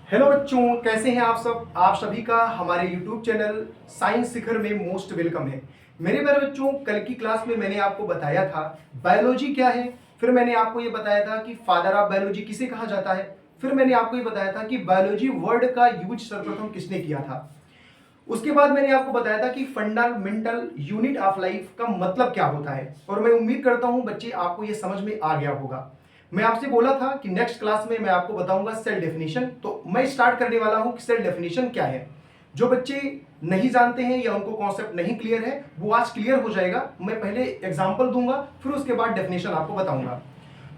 Hello बच्चों, कैसे हैं आप सब। आप सभी का हमारे यूट्यूब चैनल साइंस शिखर में मोस्ट वेलकम है। मेरे प्यारे बच्चों, कल की क्लास में मैंने आपको बताया था बायोलॉजी क्या है। फिर मैंने आपको ये बताया था कि फादर ऑफ बायोलॉजी किसे कहा जाता है। फिर मैंने आपको ये बताया था कि बायोलॉजी वर्ड का यूज सर्वप्रथम किसने किया था। उसके बाद मैंने आपको बताया था कि फंडामेंटल यूनिट ऑफ लाइफ का मतलब क्या होता है। और मैं उम्मीद करता हूं बच्चे आपको ये समझ में आ गया होगा। मैं आपसे बोला था कि नेक्स्ट क्लास में मैं आपको बताऊंगा सेल डेफिनेशन। तो मैं स्टार्ट करने वाला हूं कि सेल डेफिनेशन क्या है। जो बच्चे नहीं जानते हैं या उनको कॉन्सेप्ट नहीं क्लियर है वो आज क्लियर हो जाएगा। मैं पहले एग्जांपल दूंगा, फिर उसके बाद डेफिनेशन आपको बताऊंगा।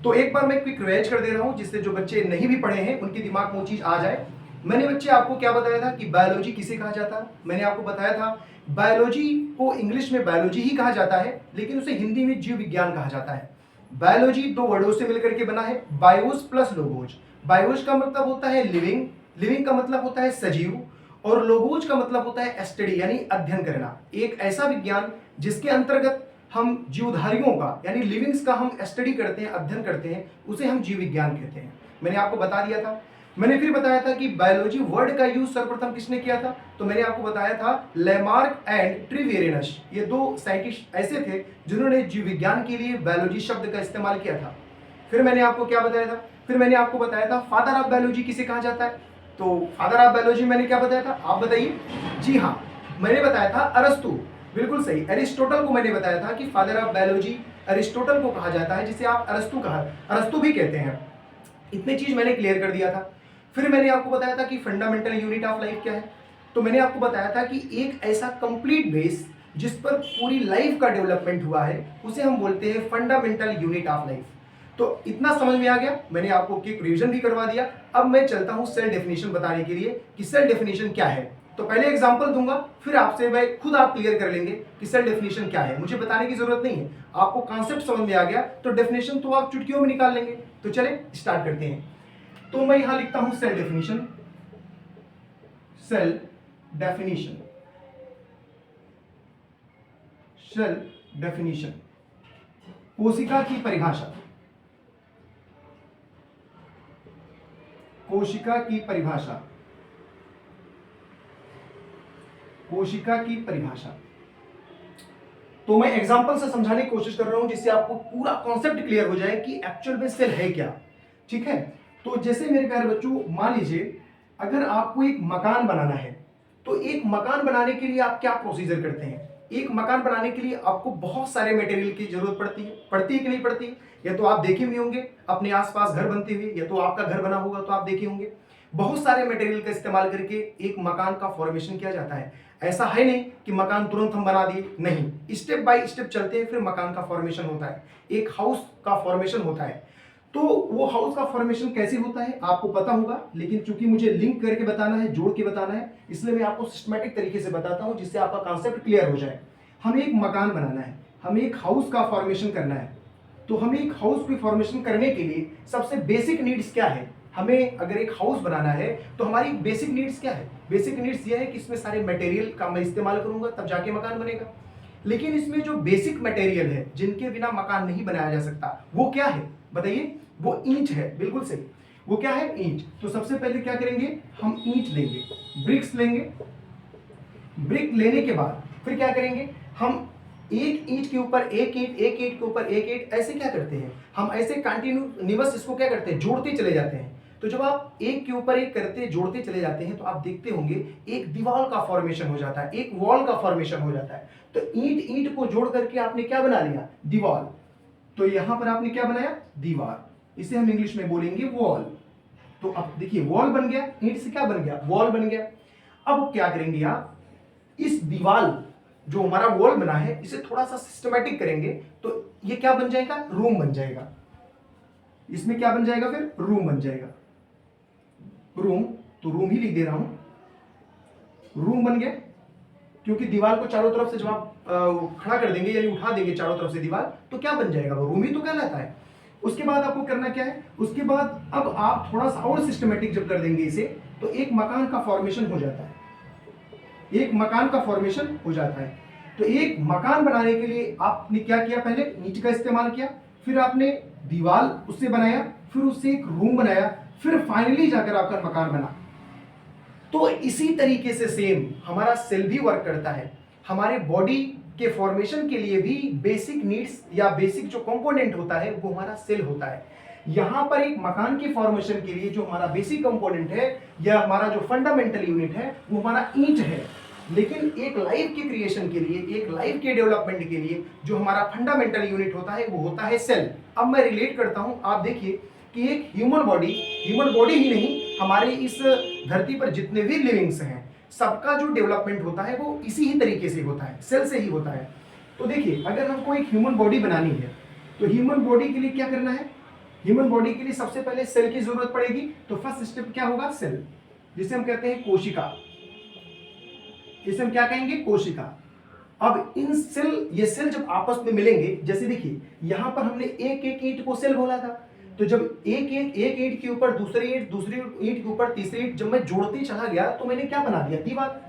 तो एक बार मैं क्विक रिवाइज कर दे रहा हूं जिससे जो बच्चे नहीं भी पढ़े हैं उनके दिमाग में वो चीज आ जाए। मैंने बच्चे आपको क्या बताया था कि बायोलॉजी किसे कहा जाता है। मैंने आपको बताया था बायोलॉजी को इंग्लिश में बायोलॉजी ही कहा जाता है, लेकिन उसे हिंदी में जीव विज्ञान कहा जाता है। बायोलॉजी दो वर्डों से मिलकर के बना है, बायोस प्लस लोगोज। बायोस का मतलब होता है लिविंग, लिविंग का मतलब होता है सजीव, और लोगोज का मतलब होता है स्टडी यानी अध्ययन करना। एक ऐसा विज्ञान जिसके अंतर्गत हम जीवधारियों का यानी लिविंग्स का हम स्टडी करते हैं, अध्ययन करते हैं, उसे हम जीव विज्ञान कहते हैं। मैंने आपको बता दिया था। मैंने फिर बताया था कि बायोलॉजी वर्ड का यूज सर्वप्रथम किसने किया था। तो मैंने आपको बताया था लेमार्क एंड ट्रिवेरियस, ये दो साइंटिस्ट ऐसे थे जिन्होंने जीव विज्ञान के लिए बायोलॉजी शब्द का इस्तेमाल किया था। फिर मैंने आपको क्या बताया था, फिर मैंने आपको बताया था फादर ऑफ बायोलॉजी किसे कहा जाता है। तो फादर ऑफ बायोलॉजी मैंने क्या बताया था, आप बताइए। जी हाँ, मैंने बताया था अरस्तु। बिल्कुल सही, अरिस्टोटल को मैंने बताया था कि फादर ऑफ बायोलॉजी अरिस्टोटल को कहा जाता है, जिसे आप अरस्तु भी कहते हैं। इतनी चीज मैंने क्लियर कर दिया था। फिर मैंने आपको बताया था कि फंडामेंटल यूनिट ऑफ लाइफ क्या है। तो मैंने आपको बताया था कि एक ऐसा कंप्लीट बेस जिस पर पूरी लाइफ का डेवलपमेंट हुआ है उसे हम बोलते हैं फंडामेंटल यूनिट ऑफ लाइफ। तो इतना समझ में आ गया। मैंने आपको क्विक रिवीजन भी करवा दिया। अब मैं चलता हूं सेल डेफिनेशन बताने के लिए कि सेल डेफिनेशन क्या है। तो पहले एग्जांपल दूंगा, फिर आपसे मैं खुद आप क्लियर कर लेंगे कि सेल डेफिनेशन क्या है। मुझे बताने की जरूरत नहीं है, आपको कॉन्सेप्ट समझ में आ गया तो डेफिनेशन तो आप चुटकियों में निकाल लेंगे। तो चले स्टार्ट करते हैं। तो मैं यहां लिखता हूं cell definition. Cell definition, cell definition, कोशिका की परिभाषा, कोशिका की परिभाषा, कोशिका की परिभाषा। तो मैं एग्जांपल से समझाने की कोशिश कर रहा हूं जिससे आपको पूरा कॉन्सेप्ट क्लियर हो जाए कि एक्चुअल में सेल है क्या। ठीक है, तो जैसे मेरे प्यारे बच्चों, मान लीजिए अगर आपको एक मकान बनाना है तो एक मकान बनाने के लिए आप क्या प्रोसीजर करते हैं। एक मकान बनाने के लिए आपको बहुत सारे मटेरियल की जरूरत पड़ती है कि नहीं पड़ती है। या तो आप देखे हुए होंगे अपने आसपास घर बनते हुए, या तो आपका घर बना होगा तो आप देखे होंगे। बहुत सारे मटेरियल का इस्तेमाल करके एक मकान का फॉर्मेशन किया जाता है। ऐसा है नहीं कि मकान तुरंत हम बना दिए, नहीं, स्टेप बाय स्टेप चलते हैं फिर मकान का फॉर्मेशन होता है, एक हाउस का फॉर्मेशन होता है। तो वो हाउस का फॉर्मेशन कैसे होता है आपको पता होगा, लेकिन चूंकि मुझे लिंक करके बताना है, जोड़ के बताना है, इसलिए मैं आपको सिस्टमैटिक तरीके से बताता हूं जिससे आपका कॉन्सेप्ट क्लियर हो जाए। हमें एक मकान बनाना है, हमें एक हाउस का फॉर्मेशन करना है। तो हमें एक हाउस की फॉर्मेशन करने के लिए सबसे बेसिक नीड्स क्या है। हमें अगर एक हाउस बनाना है तो हमारी बेसिक नीड्स क्या है। बेसिक नीड्स ये है कि इसमें सारे मटेरियल का मैं इस्तेमाल करूंगा तब जाके मकान बनेगा। लेकिन इसमें जो बेसिक मटेरियल है जिनके बिना मकान नहीं बनाया जा सकता वो क्या है बताइए। वो ईंट है, बिल्कुल सही। वो क्या है, ईंट। तो सबसे पहले क्या करेंगे, हम ईंट लेंगे, ब्रिक्स लेंगे। ब्रिक लेने के बाद फिर क्या करेंगे, हम एक ईंट के ऊपर एक ईंट, एक ईंट के ऊपर एक ईंट, ऐसे क्या करते हैं, हम ऐसे कंटिन्यूअस इसको क्या करते हैं, जोड़ते चले जाते हैं। तो जब आप एक के ऊपर एक करते जोड़ते चले जाते हैं तो आप देखते होंगे एक दीवार का फॉर्मेशन हो जाता है, एक वॉल का फॉर्मेशन हो जाता है। तो ईंट ईंट को जोड़ करके आपने क्या बना लिया, दीवार। तो यहां पर आपने क्या बनाया, दीवार। इसे हम इंग्लिश में बोलेंगे वॉल। तो अब देखिए वॉल बन गया, ईंट से क्या बन गया, वॉल बन गया। अब क्या करेंगे आप, इस दीवार जो हमारा वॉल बना है इसे थोड़ा सा सिस्टमैटिक करेंगे तो ये क्या बन जाएगा, रूम बन जाएगा। इसमें क्या बन जाएगा, फिर रूम बन जाएगा। रूम, तो रूम ही लिख दे रहा हूं, रूम बन गया। क्योंकि दीवार को चारों तरफ से जब आप खड़ा कर देंगे यानी उठा देंगे चारों तरफ से दीवार, तो क्या बन जाएगा, वो रूम ही तो कहलाता है। उसके बाद आपको करना क्या है, उसके बाद अब आप थोड़ा सा और सिस्टमैटिक जब कर देंगे इसे तो एक मकान का फॉर्मेशन हो जाता है, एक मकान का फॉर्मेशन हो जाता है। तो एक मकान बनाने के लिए आपने क्या किया, पहले ईंट का इस्तेमाल किया, फिर आपने दीवार उससे बनाया, फिर उससे एक रूम बनाया, फिर फाइनली जाकर आपका मकान बना। तो इसी तरीके से सेम हमारा सेल भी वर्क करता है। हमारे बॉडी के फॉर्मेशन के लिए भी बेसिक नीड्स या बेसिक जो कंपोनेंट होता है वो हमारा सेल होता है। यहां पर एक मकान की फॉर्मेशन के लिए जो हमारा बेसिक कंपोनेंट है या हमारा जो फंडामेंटल यूनिट है वो हमारा ईंट है। लेकिन एक लाइफ के क्रिएशन के लिए, एक लाइफ के डेवलपमेंट के लिए जो हमारा फंडामेंटल यूनिट होता है वो होता है सेल। अब मैं रिलेट करता हूं, आप देखिए कि एक ह्यूमन बॉडी ही नहीं, हमारे इस धरती पर जितने भी लिविंग्स हैं सबका जो डेवलपमेंट होता है वो इसी ही तरीके से होता है, सेल से ही होता है। तो देखिए अगर हमको एक ह्यूमन बॉडी बनानी है तो ह्यूमन बॉडी के लिए क्या करना है? ह्यूमन बॉडी के लिए सबसे पहले सेल की जरूरत पड़ेगी। तो फर्स्ट स्टेप क्या होगा? सेल, जिसे हम कहते हैं कोशिका, इसे हम क्या कहेंगे? कोशिका। अब इन सेल, ये सेल जब आपस में मिलेंगे, जैसे देखिए यहां पर हमने एक एक ईंट को सेल बोला था, तो जब एक ईंट के ऊपर दूसरी ईंट के ऊपर तीसरी ईंट जब मैं जोड़ते चला गया तो मैंने क्या बना दिया? दीवार।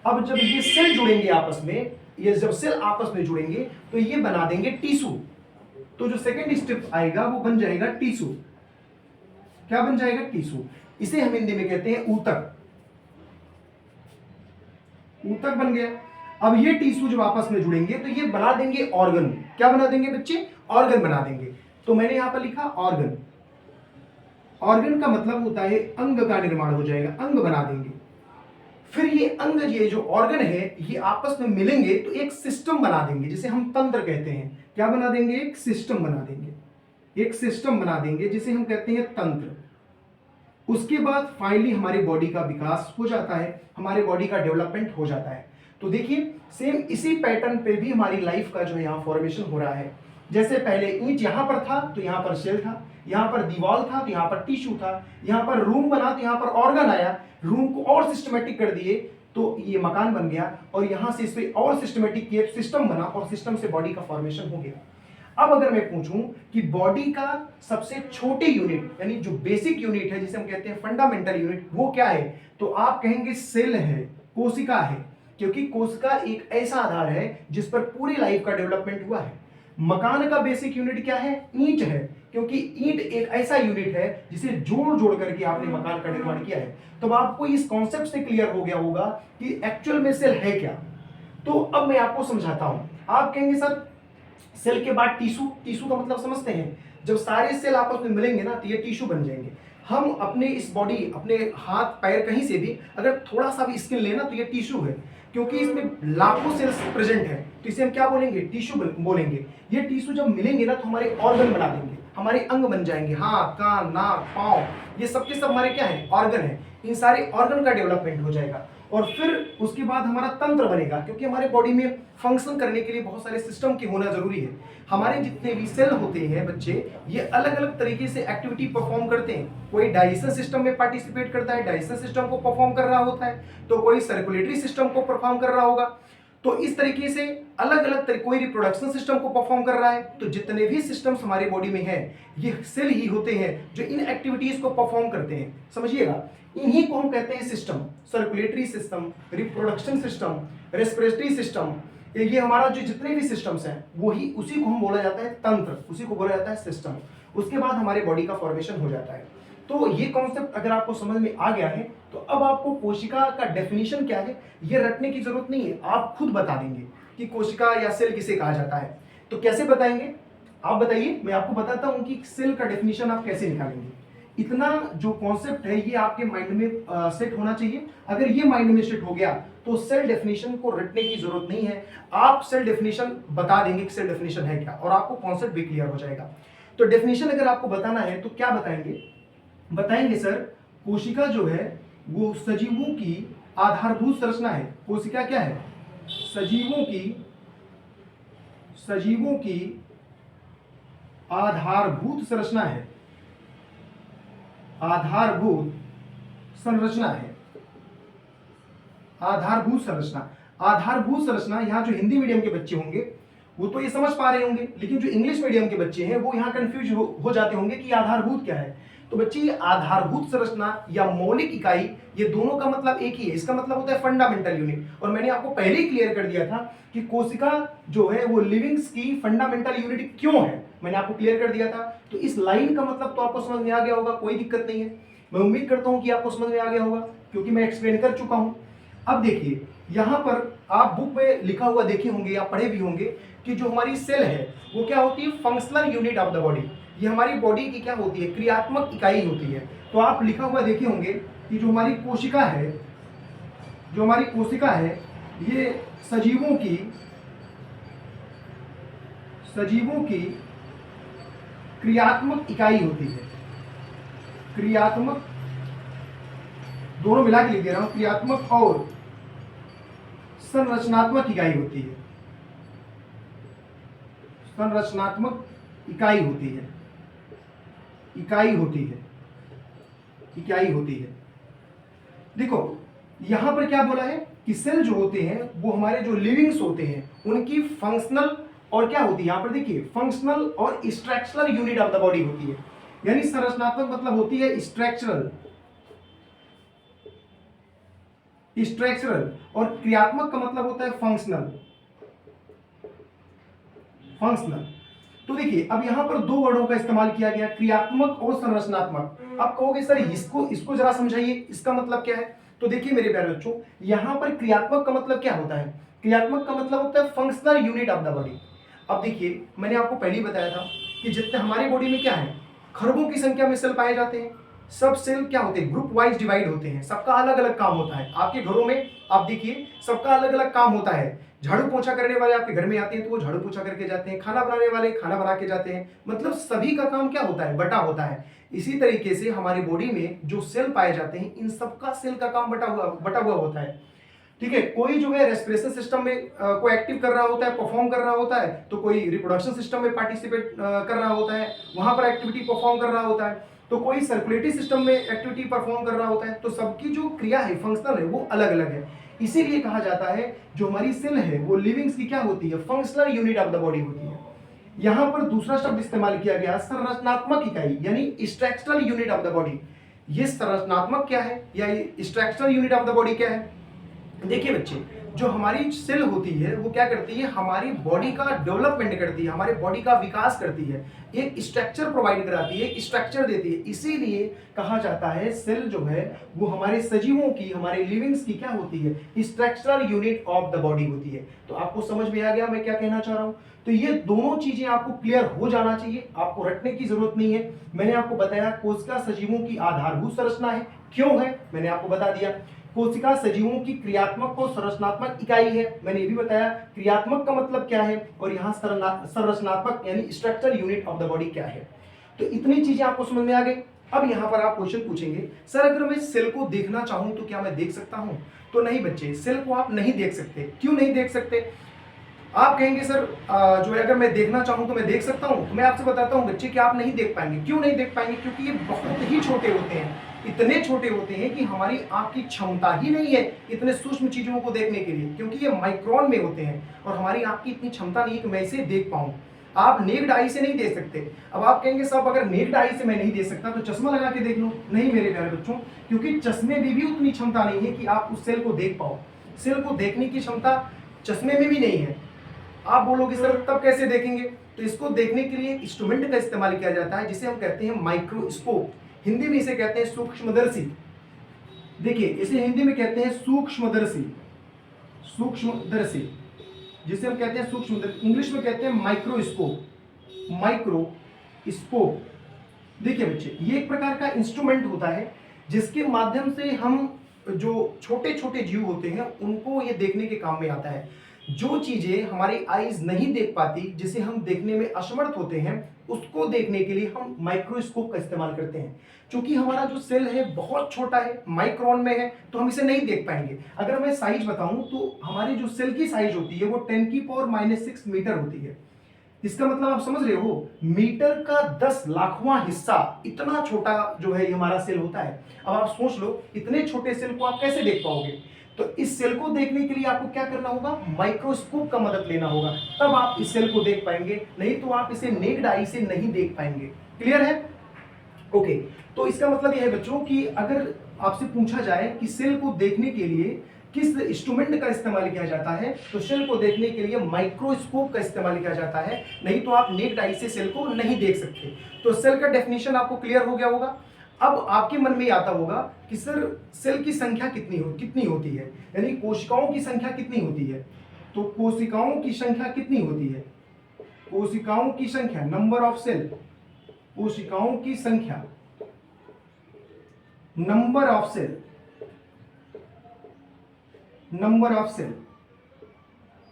अब जब ये सेल जुड़ेंगे आपस में, ये जब सेल आपस में जुड़ेंगे तो ये बना देंगे टिश्यू। तो जो सेकंड स्टेप आएगा वो बन जाएगा टिश्यू। क्या बन जाएगा? टिश्यू। इसे हम हिंदी में कहते हैं ऊतक। ऊतक बन गया। अब ये टिश्यू जब आपस में जुड़ेंगे तो ये बना देंगे ऑर्गन। क्या बना देंगे बच्चे? ऑर्गन बना देंगे। तो मैंने यहां पर लिखा ऑर्गन। ऑर्गन का मतलब होता है अंग का निर्माण हो जाएगा, अंग बना देंगे। फिर ये अंग, ये जो ऑर्गन है, ये आपस में मिलेंगे तो एक सिस्टम बना देंगे जिसे हम तंत्र कहते हैं। क्या बना देंगे? एक सिस्टम बना देंगे। एक सिस्टम बना देंगे जिसे हम कहते हैं तंत्र। उसके बाद फाइनली हमारी बॉडी का विकास हो जाता है, हमारे बॉडी का डेवलपमेंट हो जाता है। तो देखिए सेम इसी पैटर्न पे भी हमारी लाइफ का जो यहाँ फॉर्मेशन हो रहा है। जैसे पहले ईंट यहाँ पर था तो यहाँ पर सेल था, यहाँ पर दीवार था तो यहाँ पर टिश्यू था, यहाँ पर रूम बना तो यहाँ पर ऑर्गन आया, रूम को और सिस्टमेटिक कर दिए तो ये मकान बन गया, और यहाँ से इस पे और सिस्टमेटिक किए सिस्टम बना, और सिस्टम से बॉडी का फॉर्मेशन हो गया। अब अगर मैं पूछूं कि बॉडी का सबसे छोटे यूनिट यानी जो बेसिक यूनिट है जिसे हम कहते हैं फंडामेंटल यूनिट, वो क्या है? तो आप कहेंगे सेल है, कोशिका है, क्योंकि कोशिका एक ऐसा आधार है जिस पर पूरी लाइफ का डेवलपमेंट हुआ है। मकान का बेसिक यूनिट क्या है? ईंट है, क्योंकि ईंट एक ऐसा यूनिट है जिसे जोड़ जोड़ करके आपने मकान का निर्माण किया है। तो आपको इस कॉन्सेप्ट से क्लियर हो गया होगा कि एक्चुअल में सेल है क्या। तो अब मैं आपको समझाता हूं। आप कहेंगे सर सेल के बाद टिश्यू, टिश्यू का मतलब समझते हैं, जब सारे सेल आपस में मिलेंगे ना तो ये टिश्यू बन जाएंगे। हम अपने इस बॉडी, अपने हाथ पैर कहीं से भी अगर थोड़ा सा भी स्किन लेना तो ये टिश्यू है, क्योंकि इसमें लाखों सेल्स प्रेजेंट है, तो इसे हम क्या बोलेंगे? टिश्यू बोलेंगे। ये टिश्यू जब मिलेंगे ना तो हमारे ऑर्गन बना देंगे, हमारे अंग बन जाएंगे। हाथ, कान, नाक, पाँव, ये सबके सब हमारे क्या है? ऑर्गन है। इन सारे ऑर्गन का डेवलपमेंट हो जाएगा, और फिर उसके बाद हमारा तंत्र बनेगा, क्योंकि हमारे बॉडी में फंक्शन करने के लिए बहुत सारे सिस्टम की होना जरूरी है। हमारे जितने भी सेल होते हैं बच्चे, ये अलग अलग तरीके से एक्टिविटी परफॉर्म करते हैं। कोई डाइजेशन सिस्टम में पार्टिसिपेट करता है, डाइजेशन सिस्टम को परफॉर्म कर रहा होता है, तो कोई सर्कुलेटरी सिस्टम को परफॉर्म कर रहा होगा। तो इस तरीके से अलग अलग कोई रिप्रोडक्शन सिस्टम को परफॉर्म कर रहा है। तो जितने भी सिस्टम्स हमारी बॉडी में हैं, ये सेल ही होते हैं जो इन एक्टिविटीज को परफॉर्म करते हैं। समझिएगा, इन्हीं को हम कहते हैं system. Circulatory system, reproduction system, respiratory system, ये हमारा जो जितने भी सिस्टम्स हैं वही, उसी को हम बोला जाता है तंत्र, उसी को बोला जाता है सिस्टम। उसके बाद हमारे बॉडी का फॉर्मेशन हो जाता है। तो ये कॉन्सेप्ट अगर आपको समझ में आ गया है तो अब आपको कोशिका का डेफिनेशन क्या है ये रटने की जरूरत नहीं है, आप खुद बता देंगे कि कोशिका या सेल किसे कहा जाता है। तो कैसे बताएंगे आप बताइए? मैं आपको बताता हूं कि सेल का डेफिनेशन आप कैसे निकालेंगे। इतना जो कॉन्सेप्ट है ये आपके माइंड में सेट होना चाहिए। अगर ये माइंड में सेट हो गया तो सेल डेफिनेशन को रटने की जरूरत नहीं है, आप सेल डेफिनेशन बता देंगे कि सेल डेफिनेशन है क्या, और आपको कॉन्सेप्ट भी क्लियर हो जाएगा। तो डेफिनेशन अगर आपको बताना है तो क्या बताएंगे? बताएंगे सर कोशिका जो है वो सजीवों की आधारभूत संरचना है। कोशिका क्या है? सजीवों की आधारभूत संरचना है। आधारभूत संरचना है। आधारभूत संरचना, आधारभूत संरचना, यहाँ जो हिंदी मीडियम के बच्चे होंगे वो तो ये समझ पा रहे होंगे, लेकिन जो इंग्लिश मीडियम के बच्चे हैं वो यहाँ कंफ्यूज हो जाते होंगे कि आधारभूत क्या है। तो बच्चे ये आधारभूत संरचना या मौलिक इकाई, ये दोनों का मतलब एक ही है। इसका मतलब होता है फंडामेंटल यूनिट। और मैंने आपको पहले ही क्लियर कर दिया था कि कोशिका जो है वो लिविंग्स की फंडामेंटल यूनिट क्यों है, मैंने आपको क्लियर कर दिया था। तो इस लाइन का मतलब तो आपको समझ में आ गया होगा, कोई दिक्कत नहीं है। मैं उम्मीद करता हूं कि आपको समझ में आ गया होगा, क्योंकि मैं एक्सप्लेन कर चुका हूं। अब देखिए यहां पर आप बुक में लिखा हुआ देखे होंगे या पढ़े भी होंगे कि जो हमारी सेल है वो क्या होती है, functional unit of the body. ये हमारी बॉडी की क्या होती है, क्रियात्मक इकाई होती है। तो आप लिखा हुआ देखे होंगे कि जो हमारी कोशिका है, जो हमारी कोशिका है, ये सजीवों की क्रियात्मक इकाई होती है। क्रियात्मक, दोनों मिला के लिख दे रहा हूं, क्रियात्मक और संरचनात्मक इकाई होती है। संरचनात्मक इकाई होती है, इकाई होती है, इकाई होती है। देखो यहां पर क्या बोला है कि सेल जो होते हैं वो हमारे जो लिविंग्स होते हैं उनकी फंक्शनल और क्या होती है, यहां पर देखिए फंक्शनल और structural unit of the body होती है। यानी संरचनात्मक मतलब होती है स्ट्रक्चरल, स्ट्रक्चरल, और क्रियात्मक का मतलब होता है फंक्शनल, फंक्शनल। तो देखिए अब यहां पर दो वर्डों का इस्तेमाल किया गया, क्रियात्मक और संरचनात्मक। अब कहोगे सर इसको जरा समझाइए, इसका मतलब क्या है। तो देखिए मेरे प्यारे बच्चों, यहां पर क्रियात्मक का मतलब क्या होता है, क्रियात्मक का मतलब होता है functional unit of the body. अब देखिए मैंने आपको पहले ही बताया था कि जितने हमारी बॉडी में क्या है, खरबों की संख्या में सेल पाए जाते हैं। सब सेल क्या होते हैं, ग्रुप वाइज डिवाइड होते हैं, सबका अलग अलग काम होता है। आपके घरों में आप देखिए सबका अलग अलग काम होता है। झाड़ू पोछा करने वाले आपके घर में आते हैं तो वो झाड़ू पोछा करके जाते हैं, खाना बनाने वाले खाना बना के जाते हैं, मतलब सभी का काम क्या होता है, बटा होता है। इसी तरीके से हमारी बॉडी में जो सेल पाए जाते हैं इन सबका सेल का काम बटा हुआ होता है। ठीक है, कोई जो है रेस्पिरेशन सिस्टम में को एक्टिव कर रहा होता है, परफॉर्म कर रहा होता है, तो कोई रिप्रोडक्शन सिस्टम में पार्टिसिपेट कर रहा होता है, वहां पर एक्टिविटी परफॉर्म कर रहा होता है, तो कोई सर्कुलेटरी सिस्टम में एक्टिविटी परफॉर्म कर रहा होता है। तो सबकी जो क्रिया है, फंक्शनल है, वो अलग अलग है। इसीलिए कहा जाता है जो हमारी सेल है वो लिविंग्स की क्या होती है, functional unit of the body होती है। यहां पर दूसरा शब्द इस्तेमाल किया गया संरचनात्मक इकाई, यानी structural unit of the body. ये संरचनात्मक क्या है या ये structural unit of the body क्या है। देखिए बच्चे, जो हमारी सेल होती है वो क्या करती है, हमारी बॉडी का डेवलपमेंट करती है, हमारी बॉडी का विकास करती है, एक स्ट्रक्चर प्रोवाइड कराती है, एक स्ट्रक्चर देती है। इसीलिए कहा जाता है सेल जो है वो हमारे सजीवों की, हमारे लिविंग्स की क्या होती है, structural unit of the body होती है। तो आपको समझ में आ गया मैं क्या कहना चाह रहा हूं। तो ये दोनों चीजें आपको क्लियर हो जाना चाहिए, आपको रटने की जरूरत नहीं है। मैंने आपको बताया कोशिका सजीवों की आधारभूत संरचना है, क्यों है मैंने आपको बता दिया। कोशिका सजीवों की क्रियात्मक और संरचनात्मक इकाई है, मैंने ये भी बताया। क्रियात्मक का मतलब क्या है और यहाँ संरचनात्मक यानी structural unit of the body क्या है। तो इतनी चीजें आपको समझ में आ गई। अब यहाँ पर आप क्वेश्चन पूछेंगे, सर अगर मैं सेल को देखना चाहूं तो क्या मैं देख सकता हूं। तो नहीं बच्चे, सेल को आप नहीं देख सकते। क्यों नहीं देख सकते। आप कहेंगे सर जो है अगर मैं देखना चाहूं तो मैं देख सकता हूं। तो मैं आपसे बताता हूं बच्चे कि आप नहीं देख पाएंगे। क्यों नहीं देख पाएंगे, क्योंकि ये बहुत ही छोटे होते हैं, इतने छोटे होते हैं कि हमारी आंख की क्षमता ही नहीं है इतने सूक्ष्म चीजों को देखने के लिए, क्योंकि ये माइक्रोन में होते हैं और हमारी आंख की इतनी क्षमता नहीं है कि मैं इसे देख पाऊं। आप नेक्ड आई से नहीं देख सकते। अब आप कहेंगे साहब अगर नेक्ड आई से मैं नहीं देख सकता तो चश्मा लगा के देख लो। नहीं मेरे प्यारे बच्चों, क्योंकि चश्मे में भी उतनी क्षमता नहीं है कि आप उस सेल को देख पाओ। सेल को देखने की क्षमता चश्मे में भी नहीं है। आप बोलोगे सर तब कैसे देखेंगे। तो इसको देखने के लिए इंस्ट्रूमेंट का इस्तेमाल किया जाता है जिसे हम कहते हैं माइक्रोस्कोप। हिंदी में इसे कहते हैं सूक्ष्मदर्शी। देखिए इसे हिंदी में कहते हैं सूक्ष्मदर्शी, सूक्ष्मदर्शी जिसे हम कहते हैं सूक्ष्मदर्शी, इंग्लिश में कहते हैं माइक्रोस्कोप, माइक्रोस्कोप। देखिए बच्चे, ये एक प्रकार का इंस्ट्रूमेंट होता है जिसके माध्यम से हम जो छोटे छोटे जीव होते हैं उनको ये देखने के काम में आता है। जो चीजें हमारी आईज नहीं देख पाती, जिसे हम देखने में असमर्थ होते हैं, उसको देखने के लिए हम माइक्रोस्कोप का इस्तेमाल करते हैं। क्योंकि हमारा जो सेल है बहुत छोटा है, माइक्रोन में है, तो हम इसे नहीं देख पाएंगे। अगर मैं साइज बताऊं तो हमारी जो सेल की साइज होती है वो 10⁻⁻⁶ मीटर होती है। इसका मतलब आप समझ रहे हो, मीटर का 10 लाखवां हिस्सा, इतना छोटा जो है ये हमारा सेल होता है। अब आप सोच लो इतने छोटे सेल को आप कैसे देख पाओगे। तो इस सेल को देखने के लिए आपको क्या करना होगा, माइक्रोस्कोप का मदद लेना होगा, तब आप इस सेल को देख पाएंगे, नहीं तो आप इसे नेक्ड आई से नहीं देख पाएंगे। क्लियर है। ओके, तो इसका मतलब यह है बच्चों कि अगर आपसे पूछा जाए कि सेल को देखने के लिए किस इंस्ट्रूमेंट का इस्तेमाल किया जाता है, तो सेल को देखने के लिए माइक्रोस्कोप का इस्तेमाल किया जाता है, नहीं तो आप नेक्ड आई से सेल को नहीं देख सकते। तो सेल का डेफिनेशन आपको क्लियर हो गया होगा। अब आपके मन में ये आता होगा कि सर सेल की संख्या कितनी होती है, यानी कोशिकाओं की संख्या कितनी होती है। तो कोशिकाओं की संख्या कितनी होती है, कोशिकाओं की संख्या, नंबर ऑफ सेल, कोशिकाओं की संख्या, number of cell, number of cell.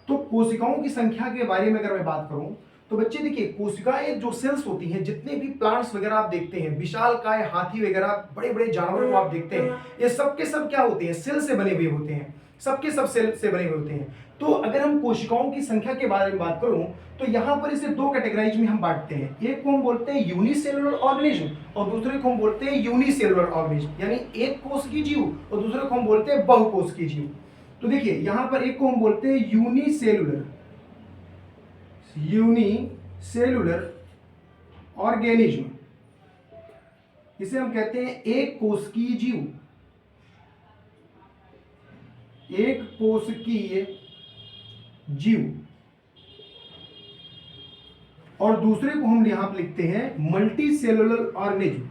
तो कोशिकाओं की संख्या के बारे में अगर मैं बात करूं तो बच्चे देखिए, कोशिकाएं जो सेल्स होती हैं, जितने भी प्लांट्स वगैरह आप देखते हैं, विशालकाय हाथी वगैरह बड़े बड़े जानवरों को आप देखते हैं, ये सब के सब क्या होते हैं, सेल से बने हुए होते हैं, सबके सब सेल से बने हुए होते हैं। तो अगर हम कोशिकाओं की संख्या के बारे में बात करूं तो यहां पर इसे दो कैटेगराइज में हम बांटते हैं। एक को हम बोलते हैं यूनिसेलुलर ऑर्गेनिज्म और दूसरे को हम बोलते हैं यूनिसेलुलर ऑर्गेनिज्म, यानी एक कोश की जीव, और दूसरे को हम बोलते हैं बहुकोश की जीव। तो देखिए यहां पर एक को हम बोलते हैं यूनिसेलुलर ऑर्गेनिज्म, इसे हम कहते हैं एक कोशिकीय जीव, एक कोशिकीय जीव। और दूसरे को हम यहां पर लिखते हैं multicellular organism,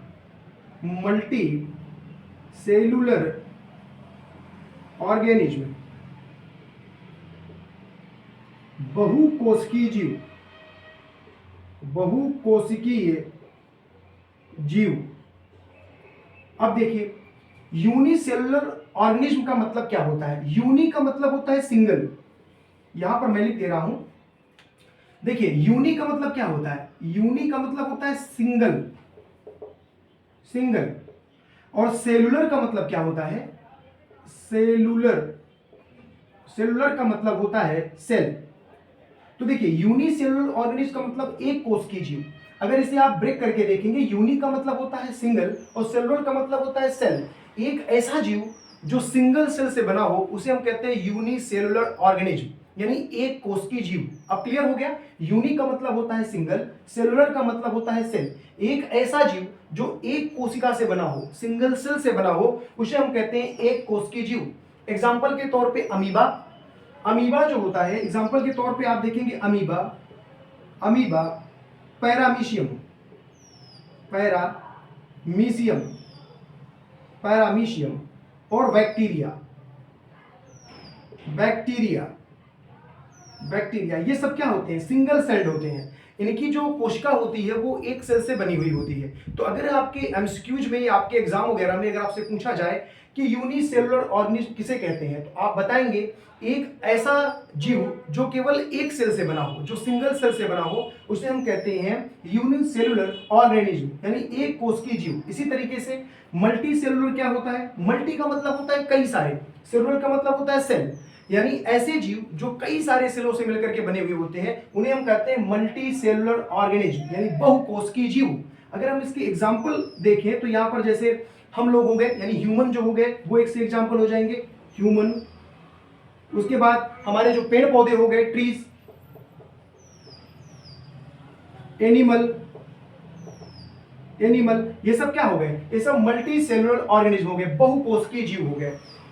multicellular organism, बहुकोशिकीय जीव, बहुकोशिकीय जीव। अब देखिए यूनिसेलुलर ऑर्गेनिज्म का मतलब क्या होता है, यूनि का मतलब होता है सिंगल, यहां पर मैं लिख दे रहा हूं। देखिए यूनि का मतलब क्या होता है, यूनि का मतलब होता है सिंगल, सिंगल। और सेलुलर का मतलब क्या होता है, सेलुलर, सेलुलर का मतलब होता है सेल। तो देखिए यूनिसेलुलर ऑर्गेनिज्म का मतलब एक कोश की जीव। अगर इसे आप ब्रेक करके देखेंगे, यूनि का मतलब होता है सिंगल और सेलुलर का मतलब होता है सेल। एक ऐसा जीव जो सिंगल सेल से बना हो उसे हम कहते हैं यूनिसेलुलर ऑर्गेनिज्म, यानी एक कोश की जीव। अब क्लियर हो गया, यूनि का मतलब होता है सिंगल, सेलुलर का मतलब होता है सेल। एक ऐसा जीव जो एक कोशिका से बना हो, सिंगल सेल से बना हो, उसे हम कहते हैं एक कोश की जीव। एग्जाम्पल के तौर पे अमीबा, अमीबा जो होता है, एग्जाम्पल के तौर पे आप देखेंगे amoeba, amoeba, paramecium, paramecium, paramecium और बैक्टीरिया, बैक्टीरिया, बैक्टीरिया, ये सब क्या होते हैं, सिंगल सेल्ड होते हैं। इनकी जो कोशिका होती है वो एक सेल से बनी हुई होती है। तो अगर आपके एमसीक्यूज में या आपके एग्जाम वगैरह में अगर आपसे पूछा जाए कि यूनिसेलुलर ऑर्गेनिज्म किसे कहते हैं, तो आप बताएंगे एक ऐसा जीव जो केवल एक सेल से बना हो, जो सिंगल सेल से बना हो, उसे हम कहते हैं यूनिसेलुलर ऑर्गेनिज्म, यानी एक कोश की जीव। इसी तरीके से मल्टी सेलुलर क्या होता है, मल्टी का मतलब होता है कई सारे, सेलुलर का मतलब होता है सेल, यानी ऐसे जीव जो कई सारे सेलों से मिलकर के बने हुए होते हैं उन्हें हम कहते हैं मल्टी सेलुलर ऑर्गेनिज्म, यानी बहुकोशिकीय जीव। अगर हम इसके एग्जाम्पल देखें तो यहाँ पर जैसे हम लोग हो गए, यानी ह्यूमन जो हो गए वो एक से एग्जाम्पल हो जाएंगे, ह्यूमन। उसके बाद हमारे जो पेड़ पौधे हो गए, ट्रीज, एनिमल, एनिमल, ये सब क्या हो गए, ये सब मल्टी सेलुलर ऑर्गेनिज्म हो गए, बहुकोशिकीय जीव हो गए।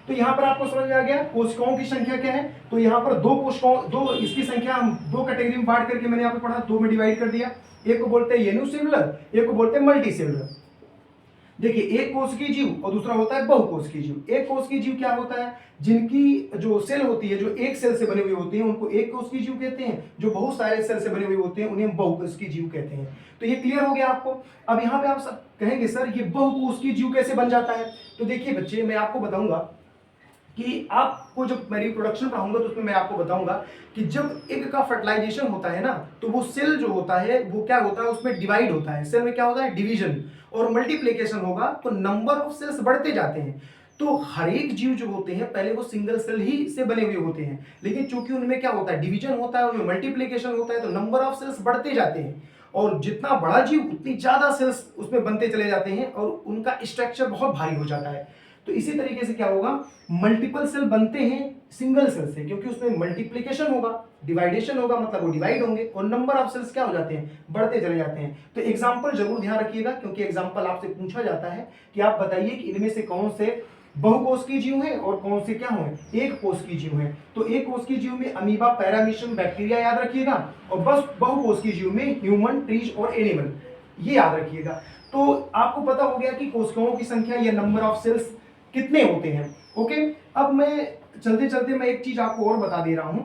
तो यहां पर आपको समझ में आ गया कोशिकाओं की संख्या क्या है। तो यहां पर दो कोशिकाओं, दो इसकी संख्या हम दो कैटेगरी में बांट करके मैंने यहां पर पढ़ा, दो में डिवाइड कर दिया। एक को बोलते हैं यूनिसेलुलर, एक को बोलते हैं मल्टी सेलुलर। देखिए एक कोशिकीय जीव और दूसरा होता है बहुकोशिकीय जीव। एक कोशिकीय जीव क्या होता है, जिनकी जो सेल होती है जो एक सेल से बने हुए होते हैं उनको एक कोशिकीय जीव कहते हैं, जो बहुत सारे सेल से बने हुए होते हैं उन्हें हम बहुकोशिकीय जीव कहते हैं। तो ये क्लियर हो गया आपको। अब यहाँ पे आप सब कहेंगे सर ये बहुकोशिकीय जीव कैसे बन जाता है। तो देखिए बच्चे, मैं आपको बताऊंगा कि आपको जब मैं रिप्रोडक्शन पढ़ाऊंगा तो उसमें मैं आपको बताऊंगा कि जब एग का फर्टिलाइजेशन होता है ना, तो वो सेल जो होता है वो क्या होता है, उसमें डिवाइड होता है, सेल में क्या होता है, डिवीजन, और मल्टीप्लिकेशन होगा तो नंबर ऑफ सेल्स बढ़ते जाते हैं। तो हर एक जीव जो होते हैं पहले वो सिंगल सेल ही से बने हुए होते हैं, लेकिन चूंकि उनमें क्या होता है, डिवीजन होता है, उनमें मल्टीप्लिकेशन होता है, तो नंबर ऑफ सेल्स बढ़ते जाते हैं, और जितना बड़ा जीव उतनी ज्यादा सेल्स उसमें बनते चले जाते हैं और उनका स्ट्रक्चर बहुत भारी हो जाता है। तो इसी तरीके से क्या होगा, मल्टीपल सेल बनते हैं सिंगल सेल से, क्योंकि उसमें मल्टीप्लिकेशन होगा, डिवाइडेशन होगा, मतलब वो डिवाइड होंगे और नंबर ऑफ सेल्स क्या हो जाते हैं, बढ़ते चले जाते हैं। तो एग्जांपल जरूर ध्यान रखिएगा, क्योंकि एग्जांपल आपसे पूछा जाता है कि आप बताइए कि इनमें से कौन से बहुकोशिकीय जीव हैं और कौन से क्या हैं, एक कोशिकीय जीव हैं। तो एक कोशिकीय जीव में अमीबा, पैरामीशियम, बैक्टीरिया याद रखिएगा, और बस बहुकोशिकीय जीव में ह्यूमन, ट्रीज और एनिमल, ये याद रखिएगा। तो आपको पता हो गया कि कोशिकाओं की संख्या या नंबर ऑफ सेल्स कितने होते हैं। ओके, अब मैं चलते चलते मैं एक चीज आपको और बता दे रहा हूं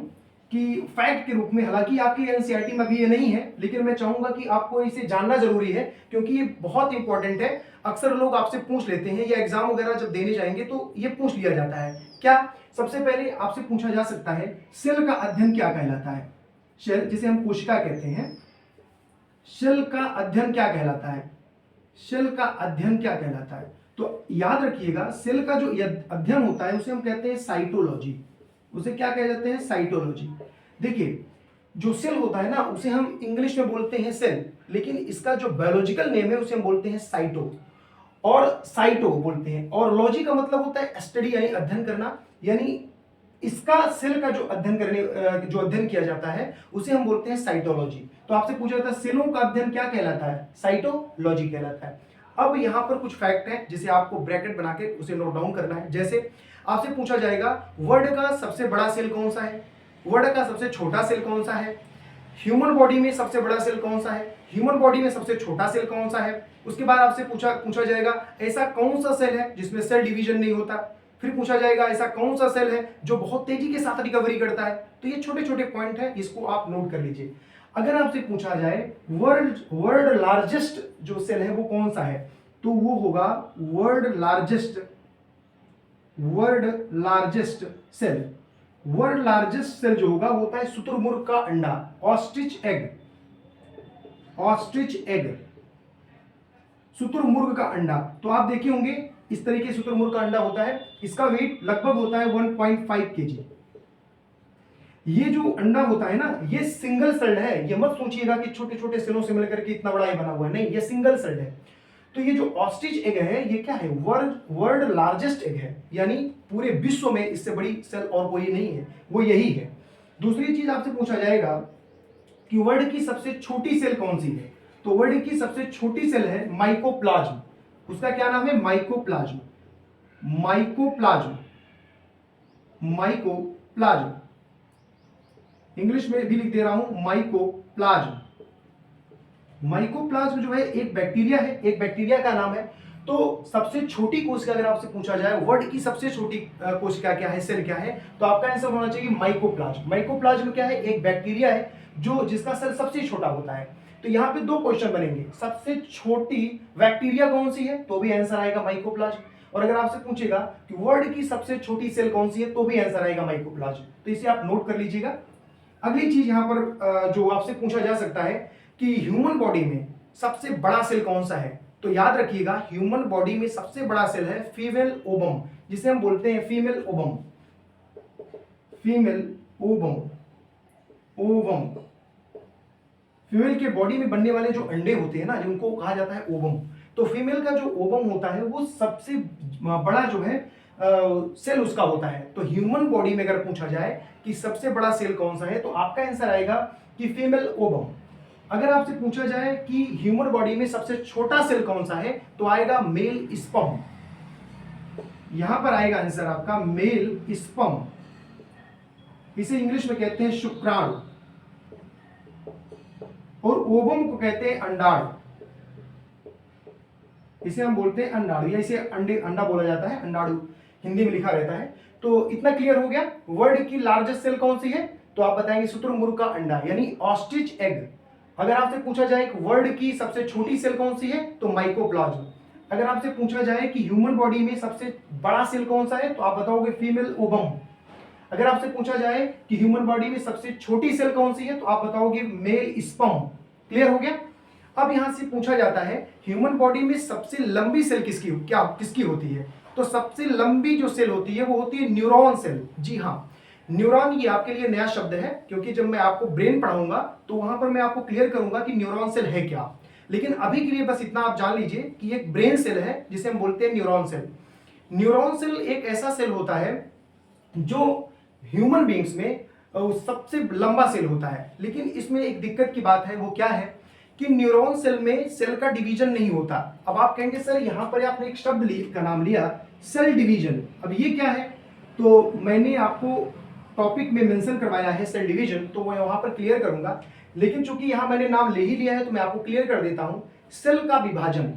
कि फैक्ट के रूप में, हालांकि आपकी एनसीईआरटी में भी ये नहीं है, लेकिन मैं चाहूंगा कि आपको इसे जानना जरूरी है क्योंकि ये बहुत इंपॉर्टेंट है। अक्सर लोग आपसे पूछ लेते हैं या एग्जाम वगैरह जब देने जाएंगे तो ये पूछ लिया जाता है। क्या? सबसे पहले आपसे पूछा जा सकता है सेल का अध्ययन क्या कहलाता है। सेल जिसे हम कोशिका कहते हैं, सेल का अध्ययन क्या कहलाता है? सेल का अध्ययन क्या कहलाता है? तो याद रखिएगा, सेल का जो अध्ययन होता है उसे हम कहते हैं साइटोलॉजी। उसे क्या कह जाते हैं? साइटोलॉजी। देखिए, जो सेल होता है ना उसे हम इंग्लिश में बोलते हैं सेल, लेकिन इसका जो बायोलॉजिकल नेम है उसे हम बोलते हैं साइटो, और साइटो बोलते हैं। और लॉजी का मतलब होता है स्टडी यानी अध्ययन करना, यानी इसका सेल का जो अध्ययन किया जाता है उसे हम बोलते हैं साइटोलॉजी। तो आपसे पूछा जाता है सेलों का अध्ययन क्या कहलाता है? साइटोलॉजी कहलाता है। अब यहां पर कुछ फैक्ट है जिसे आपको ब्रैकेट बना के उसे नोट डाउन करना है। जैसे आपसे पूछा जाएगा वर्ल्ड का सबसे बड़ा सेल कौन सा है, वर्ल्ड का सबसे छोटा सेल कौन सा है, ह्यूमन बॉडी में सबसे बड़ा सेल कौन सा है, ह्यूमन बॉडी में सबसे छोटा सेल कौन सा है। उसके बाद आपसे पूछा जाएगा ऐसा कौन सा सेल है जिसमें सेल डिवीजन नहीं होता। फिर पूछा जाएगा ऐसा कौन सा सेल है जो बहुत तेजी के साथ रिकवरी करता है। तो ये छोटे छोटे पॉइंट है, इसको आप नोट कर लीजिए। अगर आपसे पूछा जाए वर्ल्ड लार्जेस्ट जो सेल है वो कौन सा है, तो वो होगा world largest cell. World largest cell जो होगा वो होता है शुतुरमुर्ग का अंडा, ऑस्ट्रिच एग, शुतुरमुर्ग का अंडा। तो आप देखे होंगे इस तरीके से शुतुरमुर्ग का अंडा होता है, इसका वेट लगभग होता है 1.5 kg। ये जो अंडा होता है ना ये सिंगल सेल्ड है, ये मत सोचिएगा कि छोटे छोटे सेलों से मिलकर के इतना बड़ा ये बना हुआ है, नहीं, ये सिंगल सेल्ड है। तो ये जो ऑस्ट्रिच एग है ये क्या है? वर्ल्ड लार्जेस्ट एग है, यानी पूरे विश्व में इससे बड़ी सेल और कोई नहीं है, वो यही है। दूसरी चीज आपसे पूछा जाएगा कि वर्ल्ड की सबसे छोटी सेल कौन सी है, तो वर्ल्ड की सबसे छोटी सेल है माइकोप्लाज्म। उसका क्या नाम है? माइकोप्लाज्म। इंग्लिश में भी लिख दे रहा हूं माइकोप्लाज्म जो है एक बैक्टीरिया है, एक बैक्टीरिया का नाम है। तो सबसे छोटी कोशिका अगर आपसे पूछा जाए वर्ल्ड की सबसे छोटी कोशिका क्या है, सेल क्या है, तो आपका आंसर होना चाहिए माइकोप्लाज्म। माइकोप्लाज्म क्या है? एक बैक्टीरिया है जो जिसका सेल सबसे छोटा होता है। तो यहाँ पे दो क्वेश्चन बनेंगे, सबसे छोटी बैक्टीरिया कौन सी है, तो भी आंसर आएगा माइकोप्लाज्म। और अगर आपसे पूछेगा कि वर्ल्ड की सबसे छोटी सेल कौन सी है, तो भी आंसर आएगा माइकोप्लाज्म। तो इसे आप नोट कर लीजिएगा। अगली चीज यहां पर जो आपसे पूछा जा सकता है कि ह्यूमन बॉडी में सबसे बड़ा सेल कौन सा है, तो याद रखिएगा ह्यूमन बॉडी में सबसे बड़ा सेल है फीमेल ओवम, जिसे हम बोलते हैं फीमेल ओवम। फीमेल के बॉडी में बनने वाले जो अंडे होते हैं ना जिनको कहा जाता है ओवम। तो फीमेल का जो ओवम होता है वो सबसे बड़ा जो है सेल उसका होता है। तो ह्यूमन बॉडी में अगर पूछा जाए कि सबसे बड़ा सेल कौन सा है, तो आपका आंसर आएगा कि फीमेल ओवम। अगर आपसे पूछा जाए कि ह्यूमन बॉडी में सबसे छोटा सेल कौन सा है, तो आएगा मेल स्पर्म। यहां पर आएगा आंसर आपका मेल स्पर्म। इसे इंग्लिश में कहते हैं शुक्राणु, और ओवम को कहते हैं अंडाणु। इसे हम बोलते हैं अंडाणु, या इसे अंडा बोला जाता है, अंडाणु हिंदी में लिखा रहता है। तो इतना क्लियर हो गया। वर्ल्ड की लार्जेस्ट सेल कौन सी है, तो आप बताएंगे शुतुरमुर्ग का अंडा यानी ऑस्ट्रिच एग। अगर आपसे पूछा जाए कि वर्ल्ड की सबसे छोटी सेल कौन सी है, तो माइकोप्लाज्म। अगर आपसे पूछा जाए कि ह्यूमन बॉडी में सबसे बड़ा सेल कौन सा है, तो आप बताओगे फीमेल ओवम। अगर आपसे पूछा जाए कि ह्यूमन बॉडी में सबसे छोटी सेल कौन सी है, तो आप बताओगे मेल स्पर्म। क्लियर हो गया। अब यहां से पूछा जाता है ह्यूमन बॉडी में सबसे लंबी सेल किसकी होती है, तो सबसे लंबी जो सेल होती है वो होती है न्यूरॉन सेल। जी हाँ, न्यूरॉन ये आपके लिए नया शब्द है, क्योंकि जब मैं आपको ब्रेन पढ़ाऊंगा तो वहां पर मैं आपको क्लियर करूंगा कि न्यूरॉन सेल है क्या। लेकिन अभी के लिए बस इतना आप जान लीजिए कि एक ब्रेन सेल है जिसे हम बोलते हैं न्यूरॉन सेल। न्यूरॉन सेल एक ऐसा सेल होता है जो ह्यूमन बींग्स में सबसे लंबा सेल होता है। लेकिन इसमें एक दिक्कत की बात है, वो क्या है कि न्यूरॉन सेल में सेल का डिवीजन नहीं होता। अब आप कहेंगे सर यहां पर आपने एक शब्द का नाम लिया सेल डिवीजन, अब ये क्या है, तो मैंने आपको टॉपिक में मेंशन करवाया है सेल डिवीजन, तो मैं वहां पर क्लियर करूंगा। लेकिन चूंकि यहां मैंने नाम ले ही लिया है तो मैं आपको क्लियर कर देता हूं। सेल का विभाजन,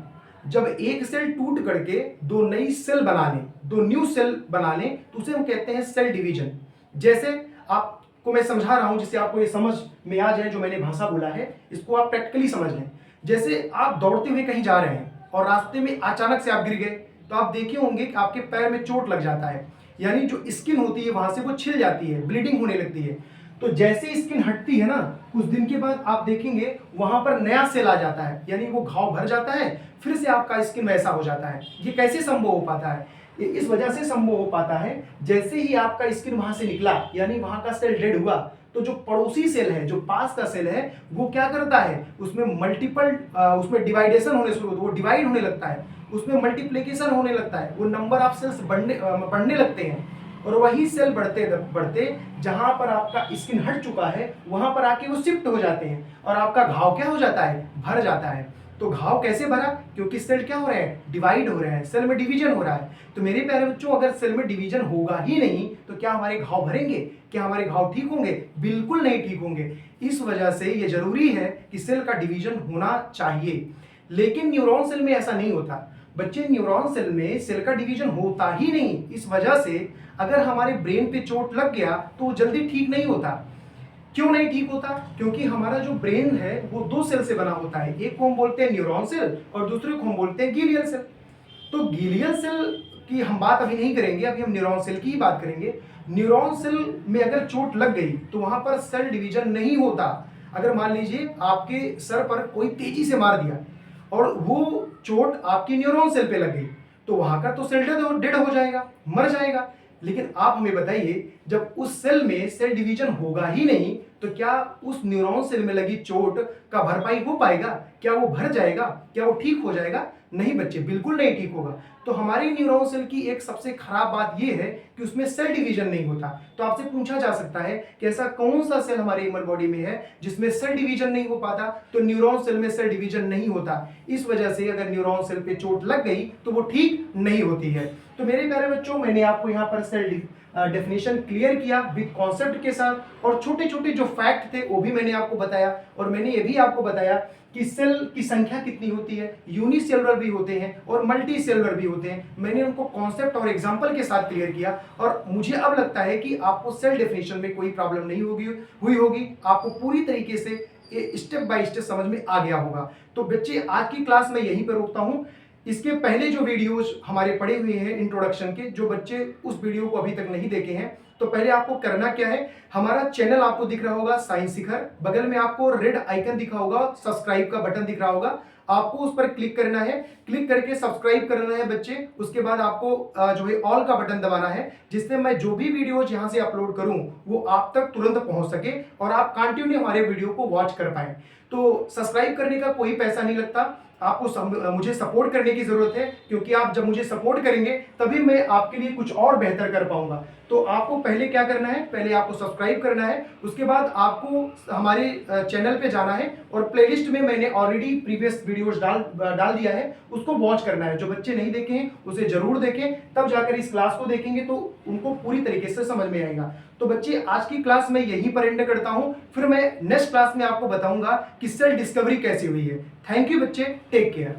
जब एक सेल टूट करके दो नई सेल बना ले, दो न्यू सेल बना ले, तो उसे हम कहते हैं सेल डिवीजन। जैसे आपको मैं समझा रहा हूं, जिससे आपको ये समझ में आ जाए, जो मैंने भाषा बोला है इसको आप प्रैक्टिकली समझ लें। जैसे आप दौड़ते हुए कहीं जा रहे हैं और रास्ते में अचानक से आप गिर गए, तो आप देखे होंगे कि आपके पैर में चोट लग जाता है, यानी जो स्किन होती है वहां से वो छिल जाती है, ब्लीडिंग होने लगती है। तो जैसे स्किन हटती है ना, कुछ दिन के बाद आप देखेंगे वहां पर नया सेल आ जाता है, यानी वो घाव भर जाता है, फिर से आपका स्किन वैसा हो जाता है। ये कैसे संभव हो पाता है? ये इस वजह से संभव हो पाता है, जैसे ही आपका स्किन वहां से निकला, यानी वहां का सेल डेड हुआ, तो जो पड़ोसी सेल है, जो पास का सेल है, वो क्या करता है, उसमें मल्टीपल उसमें डिवाइडेशन होने शुरू होता है, वो डिवाइड होने लगता है, उसमें मल्टीप्लिकेशन होने लगता है, वो नंबर ऑफ सेल्स बढ़ने लगते हैं। और वही सेल बढ़ते बढ़ते जहां पर आपका स्किन हट चुका है, वहां पर आके वो शिफ्ट हो जाते हैं और आपका घाव क्या हो जाता है, भर जाता है। तो घाव कैसे भरा? क्योंकि सेल क्या हो रहे हैं, डिवाइड हो रहे हैं, सेल में डिवीजन हो रहा है। तो मेरे प्यारे बच्चों, अगर सेल में डिवीजन होगा ही नहीं तो क्या हमारे घाव भरेंगे? क्या हमारे घाव ठीक होंगे? बिल्कुल नहीं ठीक होंगे। इस वजह से ये जरूरी है कि सेल का डिवीजन होना चाहिए। लेकिन न्यूरॉन सेल में ऐसा नहीं होता बच्चे, न्यूरॉन सेल में सेल का डिवीजन होता ही नहीं। इस वजह से अगर हमारे ब्रेन पे चोट लग गया तो वो जल्दी ठीक नहीं होता। क्यों नहीं ठीक होता? क्योंकि हमारा जो ब्रेन है वो दो सेल से बना होता है, एक को हम बोलते हैं न्यूरॉन सेल और दूसरे को हम बोलते हैं गीलियल सेल। तो गीलियल सेल की हम बात अभी नहीं करेंगे, अभी हम न्यूरॉन सेल की ही बात करेंगे। न्यूरॉन सेल में अगर चोट लग गई तो वहां पर सेल डिवीजन नहीं होता। अगर मान लीजिए आपके सर पर कोई तेजी से मार दिया और वो चोट आपकी न्यूरॉन सेल पे लग गई, तो वहां का तो सेल डेड हो जाएगा, मर जाएगा। लेकिन आप हमें बताइए, जब उस सेल में सेल डिवीजन होगा ही नहीं तो क्या उस न्यूरॉन सेल में लगी चोट का भरपाई हो पाएगा? क्या वो भर जाएगा? क्या वो ठीक हो जाएगा? नहीं बच्चे, बिल्कुल नहीं ठीक होगा। तो हमारी न्यूरॉन सेल की एक सबसे खराब बात यह है कि उसमें सेल डिवीजन नहीं होता। तो आपसे पूछा जा सकता है कि ऐसा कौन सा सेल हमारे ह्यूमन बॉडी में है जिसमें सेल डिवीजन नहीं हो पाता? तो न्यूरॉन सेल में सेल डिवीजन नहीं होता। इस वजह से अगर न्यूरॉन सेल पे चोट लग गई तो वो ठीक नहीं होती है। तो मेरे प्यारे बच्चों, मैंने आपको यहाँ पर सेल डेफिनेशन क्लियर किया विद कॉन्सेप्ट के साथ, और छोटे छोटे जो फैक्ट थे वो भी मैंने आपको बताया। और मैंने ये भी आपको बताया कि सेल की संख्या कितनी होती है, यूनिसेलुलर भी होते हैं और मल्टी सेलुलर भी होते हैं। मैंने उनको कॉन्सेप्ट और एग्जांपल के साथ क्लियर किया, और मुझे अब लगता है कि आपको सेल डेफिनेशन में कोई प्रॉब्लम नहीं हुई होगी। आपको पूरी तरीके से स्टेप बाय स्टेप समझ में आ गया होगा। तो बच्चे, आज की क्लास में यहीं पर रोकता हूं। इसके पहले जो वीडियोज हमारे पड़े हुए हैं इंट्रोडक्शन के, जो बच्चे उस वीडियो को अभी तक नहीं देखे हैं, तो पहले आपको करना क्या है, हमारा चैनल आपको दिख रहा होगा साइंस शिखर, बगल में आपको रेड आइकन दिखा होगा, सब्सक्राइब का बटन दिख रहा होगा, आपको उस पर क्लिक करना है। क्लिक करके सब्सक्राइब करना है बच्चे। उसके बाद आपको जो है ऑल का बटन दबाना है, जिससे मैं जो भी वीडियोज यहाँ से अपलोड करूँ वो आप तक तुरंत पहुंच सके और आप कंटिन्यू हमारे वीडियो को वॉच कर पाए। तो सब्सक्राइब करने का कोई पैसा नहीं लगता, आपको मुझे सपोर्ट करने की जरूरत है, क्योंकि आप जब मुझे सपोर्ट करेंगे तभी मैं आपके लिए कुछ और बेहतर कर पाऊंगा। तो आपको पहले क्या करना है, पहले आपको सब्सक्राइब करना है, उसके बाद आपको हमारे चैनल पे जाना है और प्लेलिस्ट में मैंने ऑलरेडी प्रीवियस वीडियोस डाल दिया है, उसको वॉच करना है। जो बच्चे नहीं देखे हैं उसे जरूर देखें, तब जाकर इस क्लास को देखेंगे तो उनको पूरी तरीके से समझ में आएगा। तो बच्चे, आज की क्लास में यहीं पर एंड करता हूं, फिर मैं नेक्स्ट क्लास में आपको बताऊंगा कि सेल डिस्कवरी कैसी हुई है। थैंक यू बच्चे, टेक केयर।